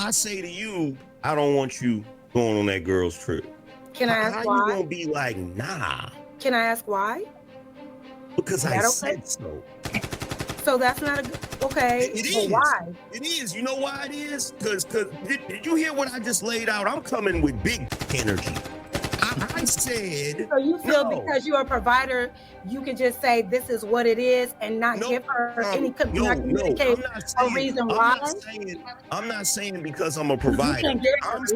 I say to you, I don't want you going on that girl's trip. Can I ask how why? you gonna be like, nah? Can I ask why? Because I said so. So that's not a good, okay. It is. Why? It is. You know why it is? Because did you hear what I just laid out? I'm coming with big energy. I said. So you feel because you're a provider, you can just say this is what it is and not give her any communicate a reason why? I'm not saying because I'm a provider. I'm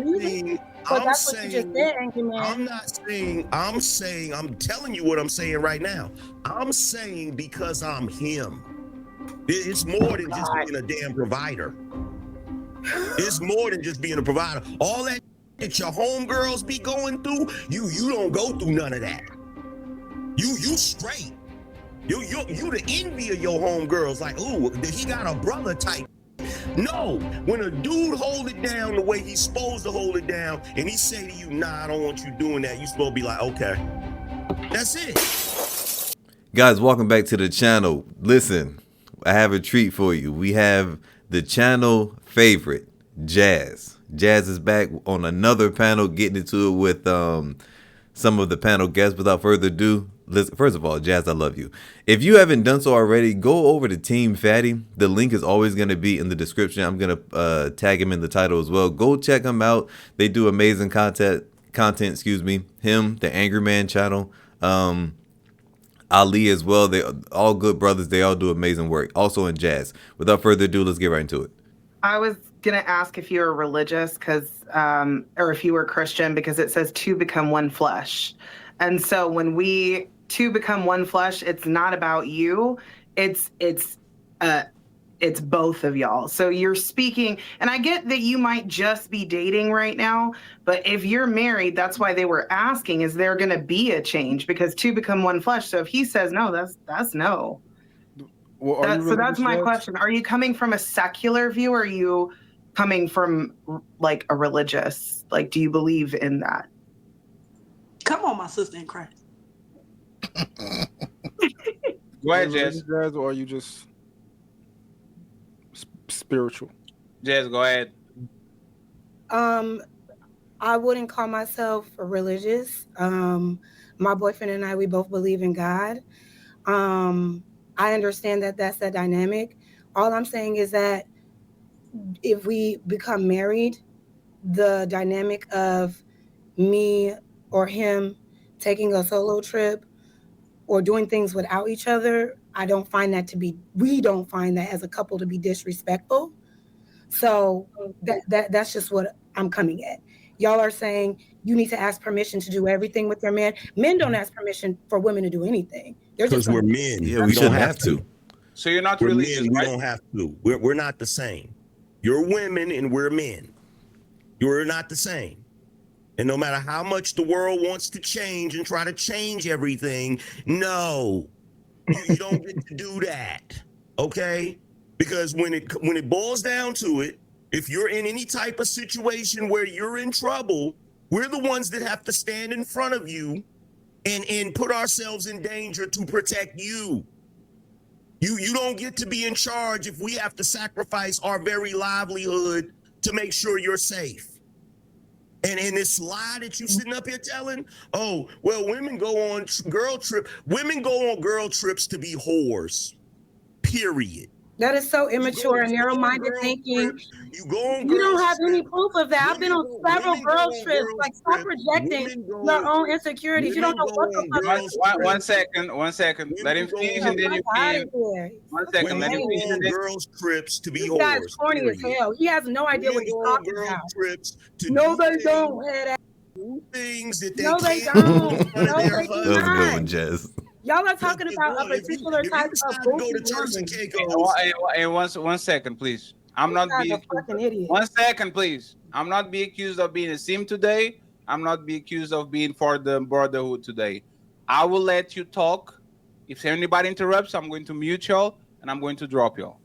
telling you what I'm saying right now. I'm saying because I'm him. It's more than just being a damn provider. It's more than just being a provider. All that your homegirls be going through, you don't go through none of that. You straight. You the envy of your homegirls. Like, ooh, he got a brother type. No, when a dude hold it down the way he's supposed to hold it down, and he say to you, nah, I don't want you doing that, you supposed to be like, okay. That's it. Guys, welcome back to the channel. Listen, I have a treat for you. We have the channel favorite, JAS. JAS is back on another panel, getting into it with some of the panel guests. Without further ado, listen, first of all, JAS, I love you. If you haven't done so already, go over to Team Fatty. The link is always going to be in the description. I'm going to tag him in the title as well. Go check them out. They do amazing content, excuse me. Him, the Angry Man channel, Ali as well. They all good brothers. They all do amazing work. Also in JAS. Without further ado, let's get right into it. I was going to ask if you were religious or if you were Christian, because it says two become one flesh. And so when we two become one flesh, it's not about you. It's both of y'all. So you're speaking, and I get that you might just be dating right now, but if you're married, that's why they were asking, is there going to be a change? Because two become one flesh. So if he says no, that's no. Well, so that's my question. Are you coming from a secular view, or are you coming from like a religious? Like, do you believe in that? Come on, my sister in Christ. Go ahead, Jess. Or are you just spiritual? Jess, go ahead. I wouldn't call myself religious. My boyfriend and I, we both believe in God. I understand that that's a dynamic. All I'm saying is that if we become married, the dynamic of me or him taking a solo trip or doing things without each other, we don't find that as a couple to be disrespectful. So that's just what I'm coming at. Y'all are saying you need to ask permission to do everything with your man. Men don't ask permission for women to do anything. Because we're men. Yeah, we shouldn't have to. So you're not religious, right? We don't have to. We're not the same. You're women and we're men. You're not the same. And no matter how much the world wants to change and try to change everything, no, you don't get to do that. Okay? Because when it boils down to it, if you're in any type of situation where you're in trouble, we're the ones that have to stand in front of you and put ourselves in danger to protect you. You don't get to be in charge if we have to sacrifice our very livelihood to make sure you're safe. And in this lie that you sitting up here telling, oh, well, women go on girl trips to be whores, period. That is so immature and narrow-minded thinking. You don't have any proof of that. I've been on several girl trips. Like, stop projecting your own insecurities. You don't know what the fuck. One second. Let him finish and then you can. 1 second. Let him finish. On girls trips to be whores. This guy's corny as hell. He has no idea what he's talking about. Trips to no, they don't. Things that they no, they don't. No, they That was a good one, Jess. Y'all are talking about a particular type of go to Turks and Caicos. And 1 second, please. I'm not being fucking idiot. 1 second, please. I'm not being accused of being a sim today. I'm not being accused of being for the brotherhood today. I will let you talk. If anybody interrupts, I'm going to mute y'all and I'm going to drop y'all.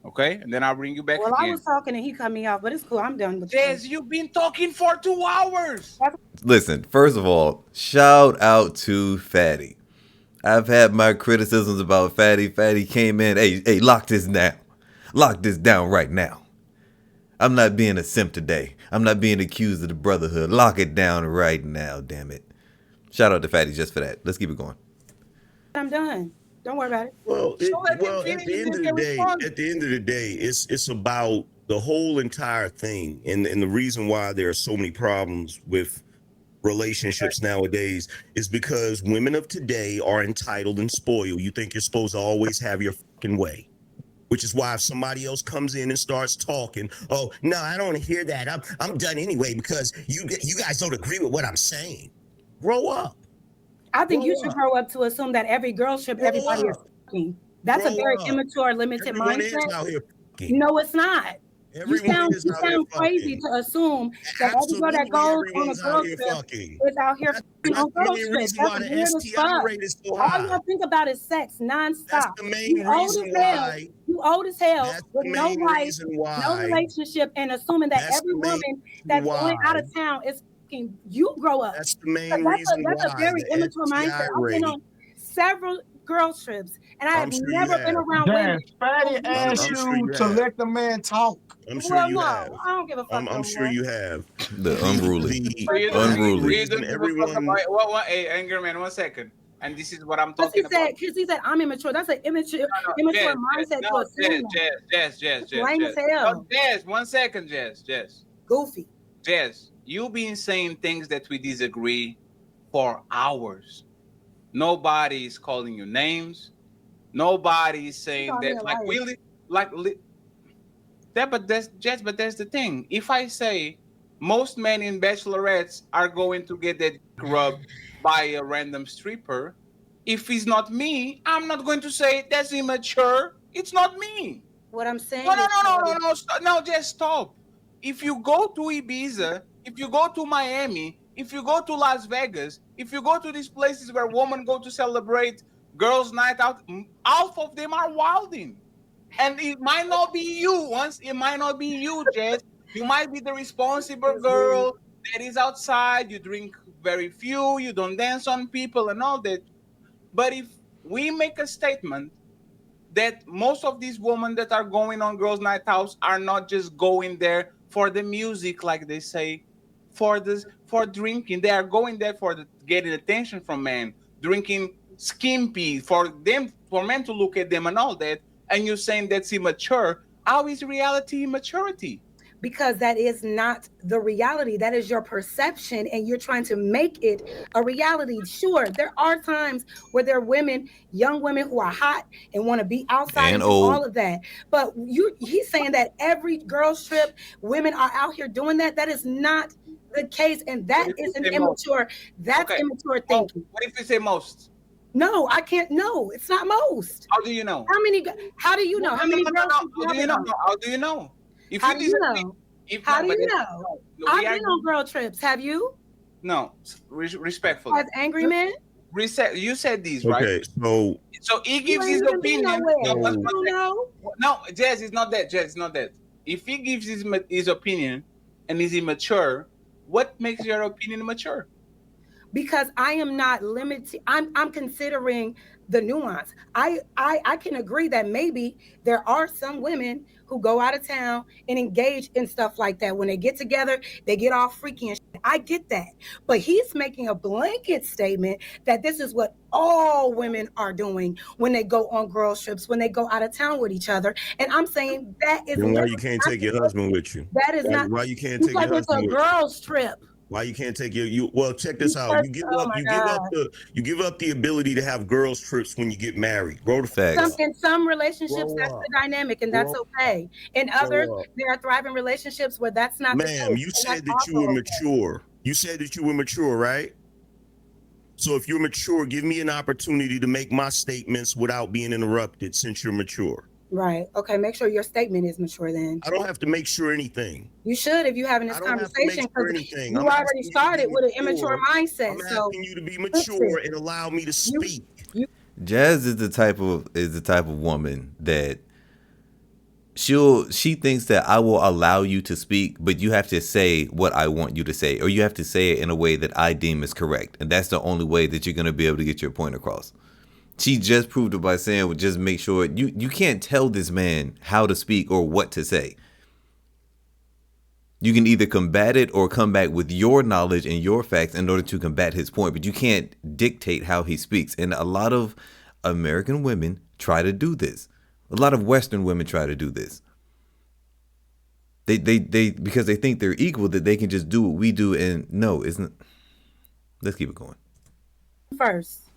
Okay? And then I'll bring you back again. I was talking and he cut me off, but it's cool. I'm done with Jez, you've been talking for 2 hours. Listen, first of all, shout out to Fatty. I've had my criticisms about Fatty. Fatty came in, hey, lock this down. Lock this down right now. I'm not being a simp today. I'm not being accused of the brotherhood. Lock it down right now, damn it. Shout out to Fatty just for that. Let's keep it going. I'm done. Don't worry about it. Well, So let him at finish the and end then of the can day, respond. it's about the whole entire thing, and the reason why there are so many problems with relationships nowadays is because women of today are entitled and spoiled. You think you're supposed to always have your fucking way, which is why if somebody else comes in and starts talking, oh no, I don't want to hear that. I'm done anyway because you guys don't agree with what I'm saying. Grow up. I think you Grow should up. grow up to assume that every girl should, Grow everybody is up. fucking. That's a Grow very up. immature, limited Everyone is mindset. out here fucking. No, it's not. Everyone is You out here sound crazy fucking. to assume that every girl that Absolutely, goes on a everyone's out girl here trip fucking. is out here fucking That's on the girl main trips. reason That's why the weird as STI fuck. rate is so All high. y'all think about is sex That's nonstop. the main You old reason as hell. why. You old as hell That's with the no main wife, reason no why. relationship, and assuming that That's every the main woman that's going out why. of town is fucking. You grow up. That's the main That's reason a why very the immature mindset. STI I've been rate. on several girl trips, and I have I'm sure you never been have. around women. Jazz, Fatty who- asked I'm sure you you to have. let the man talk. I'm sure Well, you no, have. I don't give a fuck no I'm sure more. you have. The unruly. So you're Unruly. Unruly. you're going to give a fuck about what? Hey, anger man, 1 second. And this is what I'm Because talking about. he said I'm immature. That's an immature Jazz, mindset no, to assume that. Jazz. Lame as hell. No, Jazz, 1 second, Jazz. Goofy. Jazz, you been saying things that we disagree for hours. Nobody is calling you names. Nobody is saying call me that a like liar. really that, but that's Jazz, but that's the thing. If I say most men in bachelorettes are going to get their dick rubbed by a random stripper, if it's not me, I'm not going to say that's immature. It's not me. What I'm saying No, is no, just stop. If you go to Ibiza, if you go to Miami, if you go to Las Vegas, if you go to these places where women go to celebrate girls' night out, half of them are wilding. And it might not be you. It might not be you, Jess. You might be the responsible girl that is outside. You drink very few. You don't dance on people and all that. But if we make a statement that most of these women that are going on girls' night outs are not just going there for the music, like they say, for drinking. They are going there for getting attention from men, drinking skimpy for men to look at them and all that. And you're saying that's immature. How is reality immaturity? because that is not the reality. That is your perception, and you're trying to make it a reality. Sure, there are times where there are women, young women who are hot and want to be outside and do all of that. But he's saying that every girl's trip, women are out here doing that. That is not the case, and that is an immature. That's immature thinking. What if you say most? No, I can't. No, it's not most. How do you know? How do you know? How many girls? How do you know? How do you know? How do you know? How do you know? I've been on girl trips. Have you? No, respectfully. As angry man? You said these, right? Okay, so he gives his opinion. No, Jazz is not that. Jazz is not that. If he gives his opinion and is immature, what makes your opinion mature? Because I am not limited. I'm considering the nuance. I can agree that maybe there are some women who go out of town and engage in stuff like that. When they get together, they get all freaky and shit. I get that. But he's making a blanket statement that this is what all women are doing when they go on girls trips, when they go out of town with each other. And I'm saying that is then why you can't take your husband with you? That is not why you can't take your husband it's a with girls trip. Why you can't take well, check this out. You give up the ability to have girls trips when you get married. Grow the facts. In some relationships, that's the dynamic, and that's okay. In others, there are thriving relationships where that's not the case. Ma'am, you said that you were mature. You said that you were mature, right? So if you're mature, give me an opportunity to make my statements without being interrupted since you're mature. Right. Okay. Make sure your statement is mature then. I don't have to make sure anything. You should if you're having this conversation because you already started with an immature mindset. I'm asking you to be mature and allow me to speak. Jazz is the type of woman that she thinks that I will allow you to speak, but you have to say what I want you to say, or you have to say it in a way that I deem is correct. And that's the only way that you're going to be able to get your point across. She just proved it by saying, well, just make sure you can't tell this man how to speak or what to say. You can either combat it or come back with your knowledge and your facts in order to combat his point, but you can't dictate how he speaks. And a lot of American women try to do this. A lot of Western women try to do this. They because they think they're equal, that they can just do what we do. And no, isn't. Let's keep it going. First,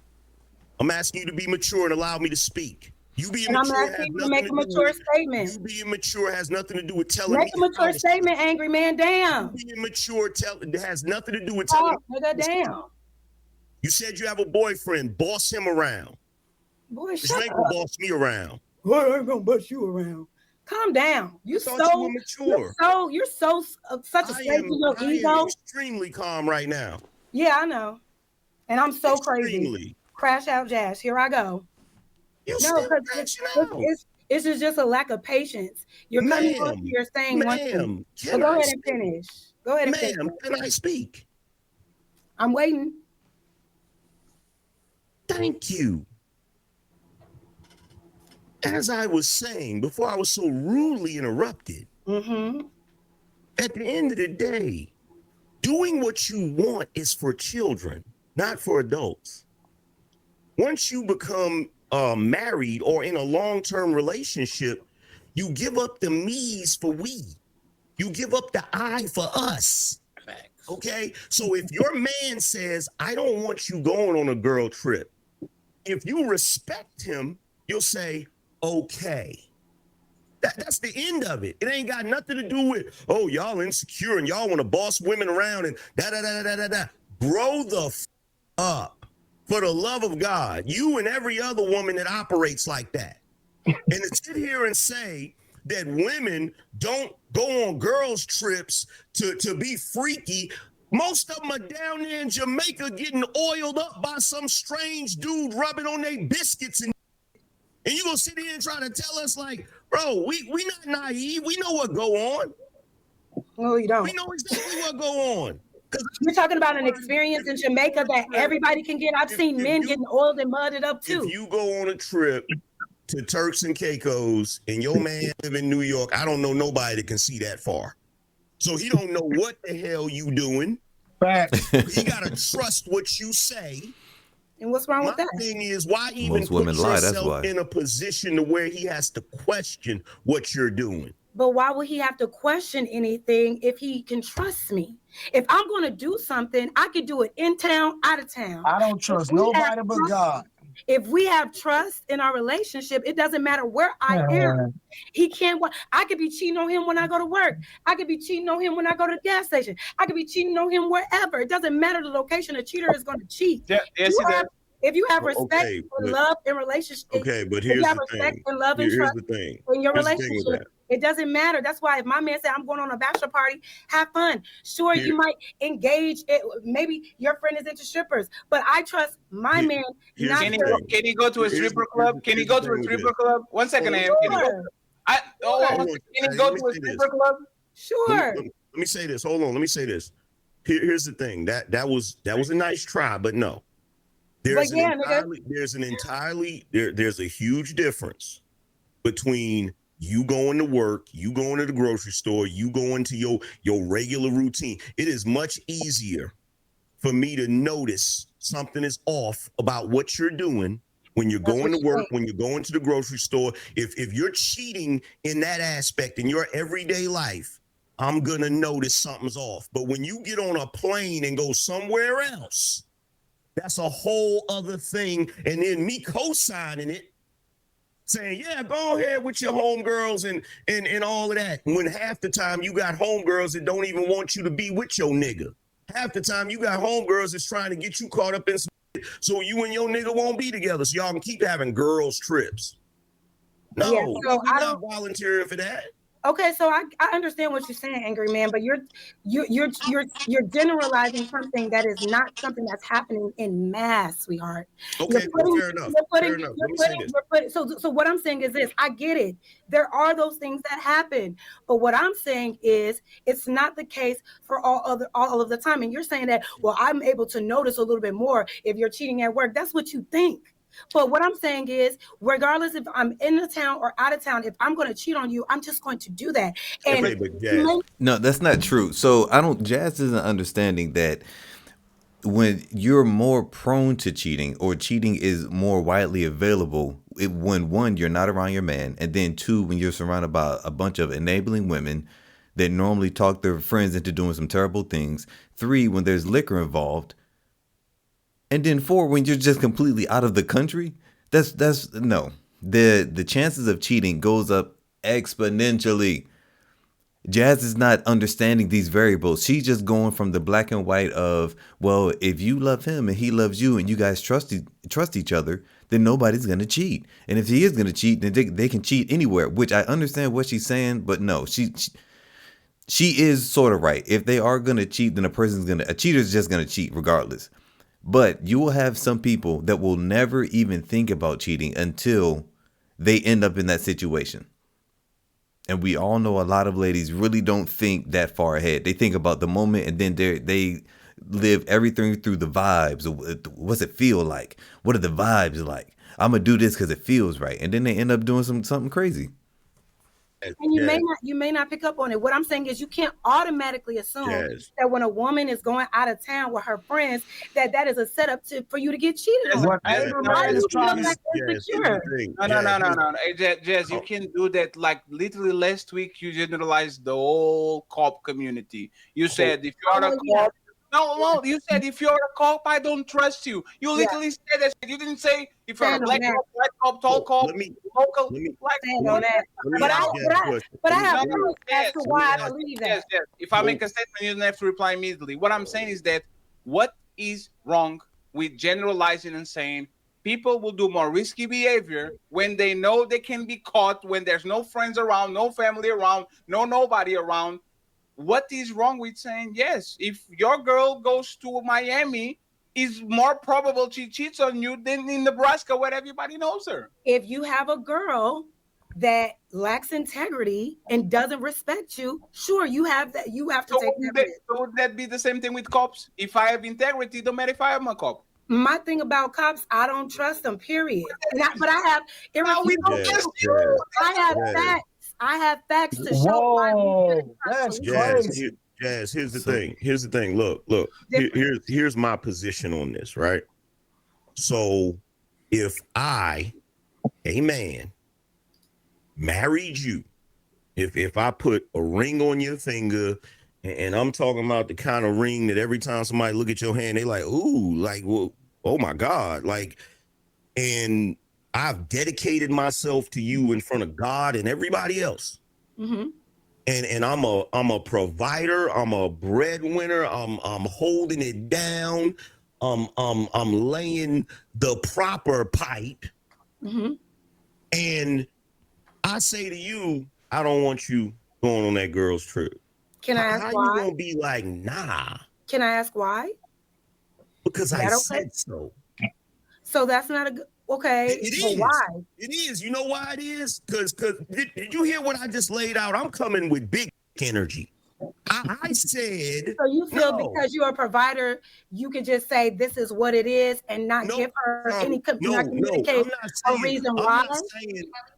I'm asking you to be mature and allow me to speak. You being and I'm mature has asking you to nothing make a to do mature with statement. you being mature has nothing to do with telling Make a me. mature statement, angry man. Damn. You being mature it has nothing to do with telling Oh, nigga, damn. You said you have a boyfriend. Boss him around. Boy, You shut ain't up. gonna boss me around. Boy, I ain't gonna bust you around. Calm down. I thought you were mature. You're so such a slave to your I ego. am extremely calm right now. Yeah, I know. And I'm so Extremely. crazy. Crash out, Jazz. Here I go. You No, still because crashing out. it's just a lack of patience. You're coming on Ma'am, here saying one thing. Ma'am, So go ahead and finish. Go ahead and finish. Ma'am, can I speak? I'm waiting. Thank you. As I was saying before I was so rudely interrupted, at the end of the day, doing what you want is for children, not for adults. Once you become married or in a long-term relationship, you give up the me's for we. You give up the I for us. Okay? So if your man says, I don't want you going on a girl trip, if you respect him, you'll say, okay. That's the end of it. It ain't got nothing to do with, oh, y'all insecure and y'all want to boss women around and da-da-da-da-da-da. Grow the up. For the love of God, you and every other woman that operates like that. And to sit here and say that women don't go on girls' trips to be freaky, most of them are down there in Jamaica getting oiled up by some strange dude rubbing on their biscuits and you gonna sit here and try to tell us like, bro, we not naive. We know what go on. No, you don't. We know exactly what go on. You're talking about an experience in Jamaica that everybody can get. I've seen men getting oiled and mudded up too. If you go on a trip to Turks and Caicos and your man live in New York, I don't know nobody that can see that far. So he don't know what the hell you doing. He gotta trust what you say. And what's wrong with that? My thing is, why even Most women put lie, that's yourself why. in a position to where he has to question what you're doing? But why would he have to question anything if he can trust me? If I'm going to do something, I could do it in town, out of town. I don't trust nobody but God. If we have trust in our relationship, it doesn't matter where I am. He can't. I could be cheating on him when I go to work. I could be cheating on him when I go to the gas station. I could be cheating on him wherever. It doesn't matter the location. A cheater is going to cheat. Yeah, yes, If you have respect Okay, and love in relationship, Okay, but if here's you have the respect thing. and love and Here's trust the thing. in your Here's the thing with relationship, it doesn't matter. That's why if my man said, I'm going on a bachelor party, have fun. Sure, you might engage. Maybe your friend is into strippers, but I trust my man. here's Not the Can he to, go? thing. Can he go to a stripper club? Can he here's go the to a thing with stripper this. club? 1 second, Am. Can he go? Sure. Can he go Let me to a say this. stripper club? Sure. Let me say this. Hold on. Let me say this. Here's the thing. That was a nice try, but no. There's a huge difference between you going to work, you going to the grocery store, you going to your regular routine. It is much easier for me to notice something is off about what you're doing when you're going to work, when you're going to the grocery store. If you're cheating in that aspect in your everyday life, I'm gonna notice something's off. But when you get on a plane and go somewhere else, that's a whole other thing. And then me co-signing it, saying, yeah, go ahead with your homegirls and all of that. When half the time you got homegirls that don't even want you to be with your nigga. Half the time you got homegirls that's trying to get you caught up in some shit so you and your nigga won't be together. So y'all can keep having girls trips. No, Yeah, so we're not volunteering for that. Okay, so I understand what you're saying, angry man, but you're generalizing something that is not something that's happening in mass, sweetheart. Okay, fair enough. Fair enough. Let me say this. So what I'm saying is this: I get it. There are those things that happen, but what I'm saying is it's not the case for all of the time. And you're saying that, well, I'm able to notice a little bit more if you're cheating at work. That's what you think. But what I'm saying is, regardless if I'm in the town or out of town, if I'm going to cheat on you, I'm just going to do that. And Okay, but Jazz, No, that's not true. So I don't. Jazz isn't understanding that when you're more prone to cheating or cheating is more widely available, when one, you're not around your man, and then two, when you're surrounded by a bunch of enabling women that normally talk their friends into doing some terrible things, three, when there's liquor involved, and then four, when you're just completely out of the country, that's no. The chances of cheating goes up exponentially. Jazz is not understanding these variables. She's just going from the black and white of, well, if you love him and he loves you and you guys trust each other, then nobody's going to cheat. And if he is going to cheat, then they can cheat anywhere, which I understand what she's saying, but no, she is sort of right. If they are going to cheat, then a cheater's just going to cheat regardless. But you will have some people that will never even think about cheating until they end up in that situation. And we all know a lot of ladies really don't think that far ahead. They think about the moment, and then they live everything through the vibes. What's it feel like? What are the vibes like? I'm gonna do this because it feels right, and then they end up doing something crazy. And you may not pick up on it. What I'm saying is, you can't automatically assume that when a woman is going out of town with her friends, that is a setup for you to get cheated on. What Why Abraham do is you feel trying like to insecure? No. Hey, Jazz, you can do that. Like literally last week, you generalized the whole cop community. You said if you're a cop, no, you said if you're a cop, I don't trust you. You literally said that. You didn't say if you're a black cop, white cop, tall cop, local black. But I have proof as to why I believe that. Yes. If I make a statement, you don't have to reply immediately. What I'm saying is that what is wrong with generalizing and saying people will do more risky behavior when they know they can be caught, when there's no friends around, no family around, nobody around. What is wrong with saying, yes, if your girl goes to Miami, it's more probable she cheats on you than in Nebraska where everybody knows her? If you have a girl that lacks integrity and doesn't respect you, sure, you have that. You have to take that risk. So would that be the same thing with cops? If I have integrity, don't matter if I am a cop. My thing about cops, I don't trust them, period. But I have I have facts. I have facts to show. Whoa, that's crazy. Jazz, here's the thing. Look. Here's my position on this, right? So if I, a man, married you, if I put a ring on your finger, and I'm talking about the kind of ring that every time somebody look at your hand, they like, ooh, like, well, oh my God, like, and I've dedicated myself to you in front of God and everybody else. Mm-hmm. And I'm a provider, I'm a breadwinner, I'm holding it down, I'm laying the proper pipe. Mm-hmm. And I say to you, I don't want you going on that girl's trip. Can I ask how why? you gonna be like, nah? Can I ask why? Because I said so. So that's not a good. Okay, it is. Why? It is. You know why it is? Because did you hear what I just laid out? I'm coming with big energy. I said. So you feel because you're a provider, you can just say this is what it is and not give her any communicate a reason why.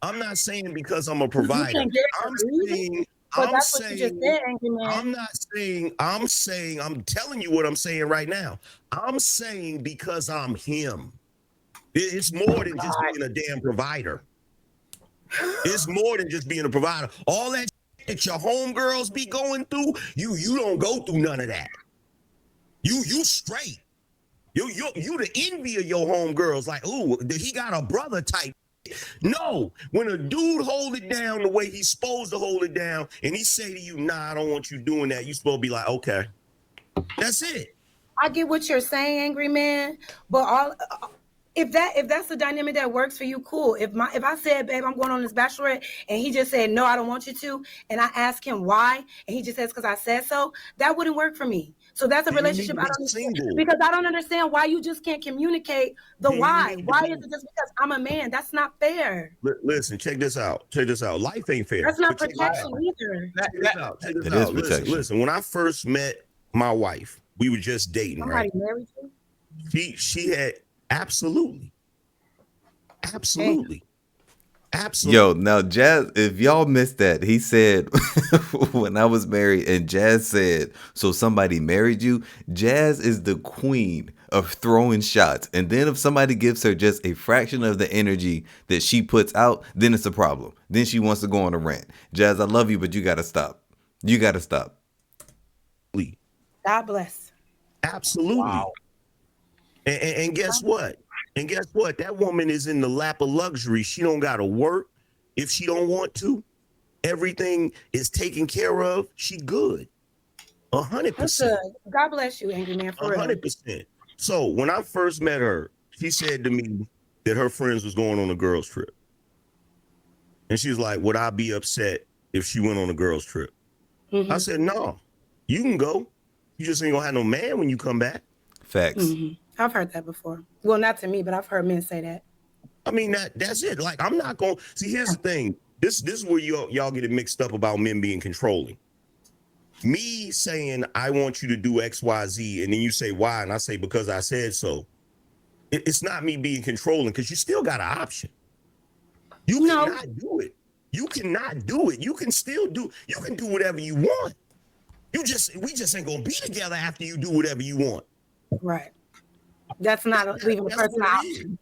I'm not saying because I'm a provider. I'm telling you what I'm saying right now. I'm saying because I'm him. It's more than just being a damn provider. It's more than just being a provider. All that your homegirls be going through, you don't go through none of that. You straight. You the envy of your homegirls. Like, ooh, he got a brother type. No, when a dude hold it down the way he's supposed to hold it down, and he say to you, nah, I don't want you doing that, you supposed to be like, okay. That's it. I get what you're saying, angry man, but if that's the dynamic that works for you, cool. If I said, babe, I'm going on this bachelorette, and he just said, no, I don't want you to, and I ask him why, and he just says, because I said so, that wouldn't work for me. So that's a relationship I don't understand, because I don't understand why you just can't communicate the why. Why is it just because I'm a man? That's not fair. Listen, check this out. Life ain't fair. That's not protection either. Check this out. Listen, when I first met my wife, we were just dating, right? Somebody married you? She had absolutely. Absolutely. Absolutely. Yo, now Jazz, if y'all missed that, he said when I was married, and Jazz said, so somebody married you? Jazz is the queen of throwing shots. And then if somebody gives her just a fraction of the energy that she puts out, then it's a problem. Then she wants to go on a rant. Jazz, I love you, but you gotta stop. You gotta stop. God bless. Absolutely. Wow. And guess what? And guess what? That woman is in the lap of luxury. She don't got to work if she don't want to. Everything is taken care of. She good. 100%. God bless you, Angry Man, for 100%. So when I first met her, she said to me that her friends was going on a girls trip. And she was like, would I be upset if she went on a girls trip? Mm-hmm. I said, no, you can go. You just ain't gonna have no man when you come back. Facts. Mm-hmm. I've heard that before. Well, not to me, but I've heard men say that. I mean, that's it. Like, I'm not going to see. Here's the thing. This is where y'all get it mixed up about men being controlling. Me saying I want you to do X, Y, Z, and then you say why, and I say because I said so. It's not me being controlling, because you still got an option. You cannot do it. You cannot do it. You can still do. You can do whatever you want. We just ain't gonna be together after you do whatever you want. Right. That's not leaving a person an option.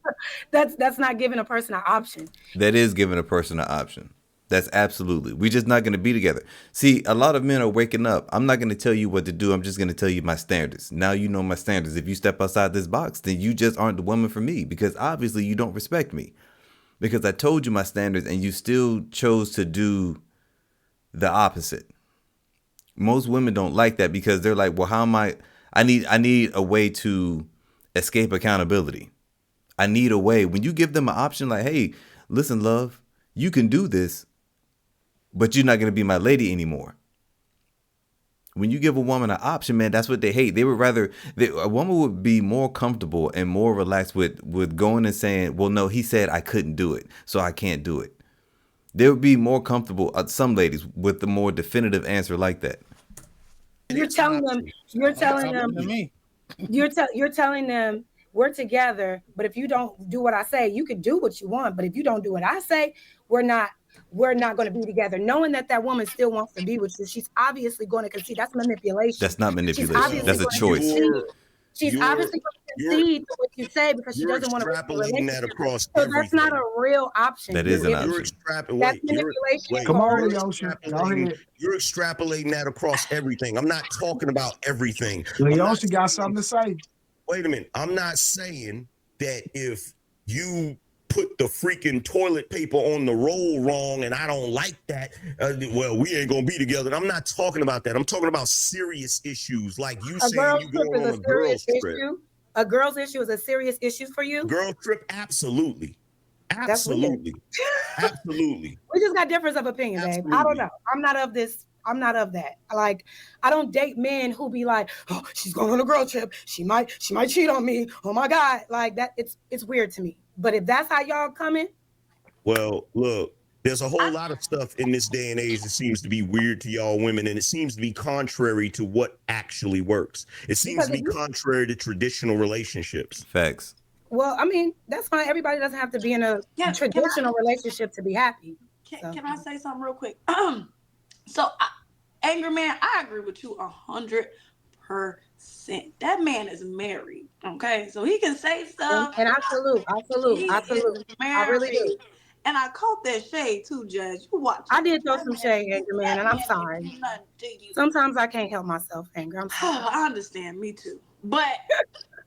That's not giving a person an option. That is giving a person an option. That's absolutely. We're just not going to be together. See, a lot of men are waking up. I'm not going to tell you what to do. I'm just going to tell you my standards. Now you know my standards. If you step outside this box, then you just aren't the woman for me, because obviously you don't respect me, because I told you my standards and you still chose to do the opposite. Most women don't like that, because they're like, well, how am I need a way to escape accountability. I need a way. When you give them an option like, hey, listen, love, you can do this, but you're not going to be my lady anymore. When you give a woman an option, man, that's what they hate. They would rather, a woman would be more comfortable and more relaxed with going and saying, well, no, he said I couldn't do it, so I can't do it. They would be more comfortable, some ladies, with the more definitive answer like that. You're telling them we're together, but if you don't do what I say, you can do what you want. But if you don't do what I say, we're not going to be together. Knowing that woman still wants to be with you, she's obviously going to concede. That's manipulation. That's not manipulation. That's a choice. She's obviously going to concede to what you say because she doesn't want to extrapolating that across so everything. That's not a real option. That is an option. That's manipulation. Come on, Leosha. You're extrapolating that across everything. I'm not talking about everything. Leosha got something to say. Wait a minute. I'm not saying that if you put the freaking toilet paper on the roll wrong and I don't like that, well, we ain't gonna be together. I'm not talking about that. I'm talking about serious issues, like you saying you going on a girl's trip. A girl's issue is a serious issue for you? Girl trip, absolutely. Absolutely. Absolutely. We just got difference of opinion, babe. I don't know. I'm not of this. I'm not of that. Like, I don't date men who be like, oh, she's going on a girl trip. She might cheat on me. Oh my God. Like that, it's weird to me. But if that's how y'all coming. Well, look, there's a whole lot of stuff in this day and age that seems to be weird to y'all women, and it seems to be contrary to what actually works. It seems to be contrary to traditional relationships. Facts. Well, I mean, that's fine. Everybody doesn't have to be in a traditional relationship to be happy. Can I say something real quick? So, Angry Man, I agree with you 100%. That man is married, okay? So he can say stuff. And I salute. I really do. And I caught that shade too, Judge. You watch. I did throw some shade, Angry Man, and I'm sorry. Sometimes I can't help myself, Angry. I'm sorry. I understand. Me too. But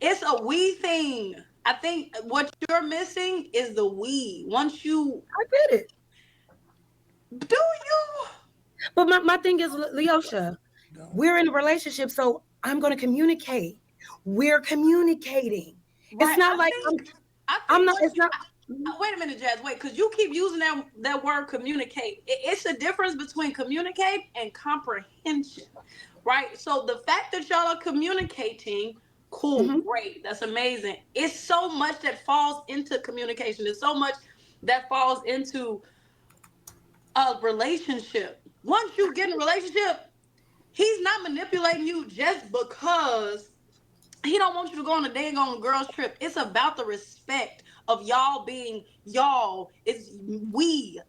it's a we thing. I think what you're missing is the we. Once you... I did it. Do you? But my thing is, Leosha, we're in a relationship, so I'm going to communicate. We're communicating. Right. It's not I'm not. It's not. Wait a minute, Jazz. Wait, because you keep using that word communicate. It's a difference between communicate and comprehension, right? So the fact that y'all are communicating, cool, great, that's amazing. It's so much that falls into communication. There's so much that falls into a relationship. Once you get in a relationship, he's not manipulating you just because he don't want you to go on a dang on girls trip. It's about the respect of y'all being y'all. It's we.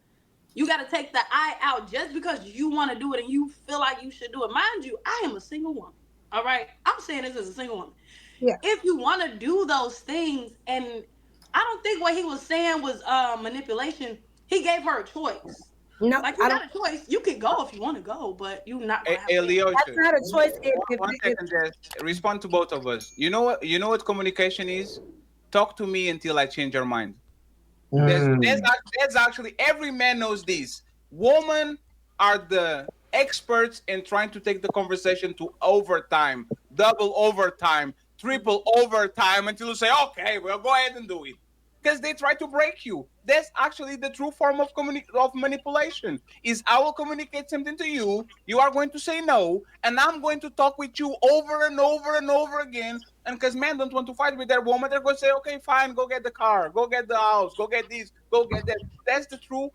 You got to take the I out just because you want to do it and you feel like you should do it. Mind you, I am a single woman. All right. I'm saying this as a single woman. Yeah. If you want to do those things, and I don't think what he was saying was manipulation. He gave her a choice. No, Like, you got a choice. You can go if you want to go, but you're not going to have to. Leo, that's not a choice. one second, Jess. Respond to both of us. You know what? You know what communication is? Talk to me until I change your mind. There's actually, every man knows this. Women are the experts in trying to take the conversation to overtime, double overtime, triple overtime, until you say, okay, well, go ahead and do it. Because they try to break you. That's actually the true form of manipulation. Is I will communicate something to you, you are going to say no, and I'm going to talk with you over and over and over again. And because men don't want to fight with their woman, they're going to say, okay, fine, go get the car, go get the house, go get this, go get that. That's the true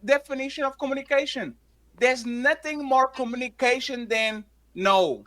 definition of communication. There's nothing more communication than no.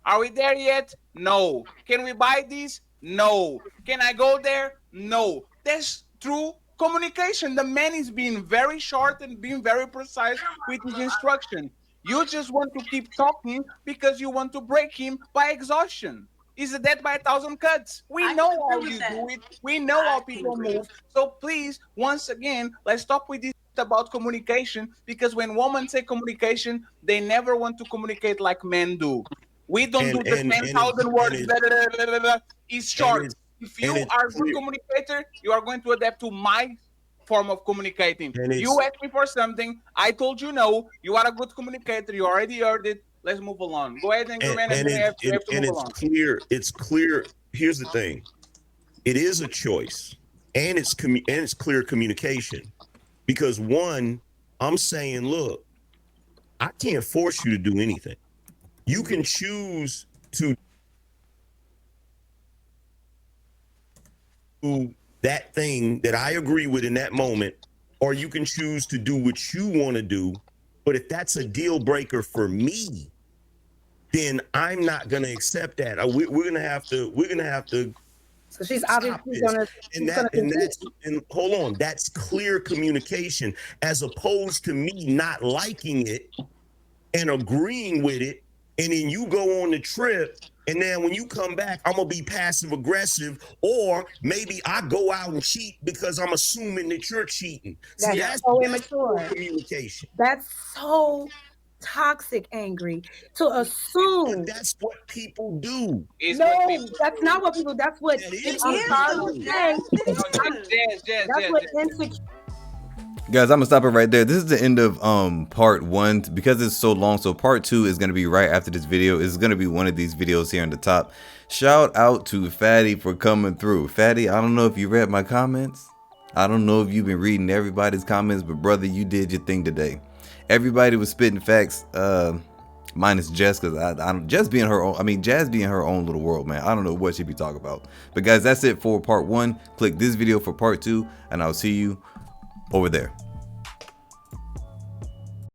Are we there yet? No. Can we buy these? No. Can I go there? No. That's true communication. The man is being very short and being very precise with his instruction. You just want to keep talking because you want to break him by exhaustion. Is a death by 1,000 cuts. We know how you do it. We know how people move. So please, once again, let's stop with this about communication, because when women say communication, they never want to communicate like men do. We don't do the 10,000 words. It's short. If you are a good communicator, you are going to adapt to my form of communicating. You asked me for something. I told you no. You are a good communicator. You already heard it. Let's move along. Go ahead and it's clear. Here's the thing. It is a choice, and it's clear communication. Because one, I'm saying, look, I can't force you to do anything. You can choose to do that thing that I agree with in that moment, or you can choose to do what you want to do. But if that's a deal breaker for me, then I'm not going to accept that. We're going to have to. So she's obviously going to. And hold on, that's clear communication, as opposed to me not liking it and agreeing with it, and then you go on the trip, and then when you come back, I'm gonna be passive aggressive, or maybe I go out and cheat because I'm assuming that you're cheating. That's so immature. Communication. That's so toxic, angry, to assume. But that's what people do. That's not what people. That's what Guys, I'm gonna stop it right there. This is the end of part 1 because it's so long. So part 2 is gonna be right after this video. It's gonna be one of these videos here on the top. Shout out to Fatty for coming through. Fatty, I don't know if you read my comments. I don't know if you've been reading everybody's comments, but brother, you did your thing today. Everybody was spitting facts, minus Jess, because I'm just being her own. I mean, Jazz being her own little world, man. I don't know what she'd be talking about. But guys, that's it for part 1. Click this video for part 2, and I'll see you over there.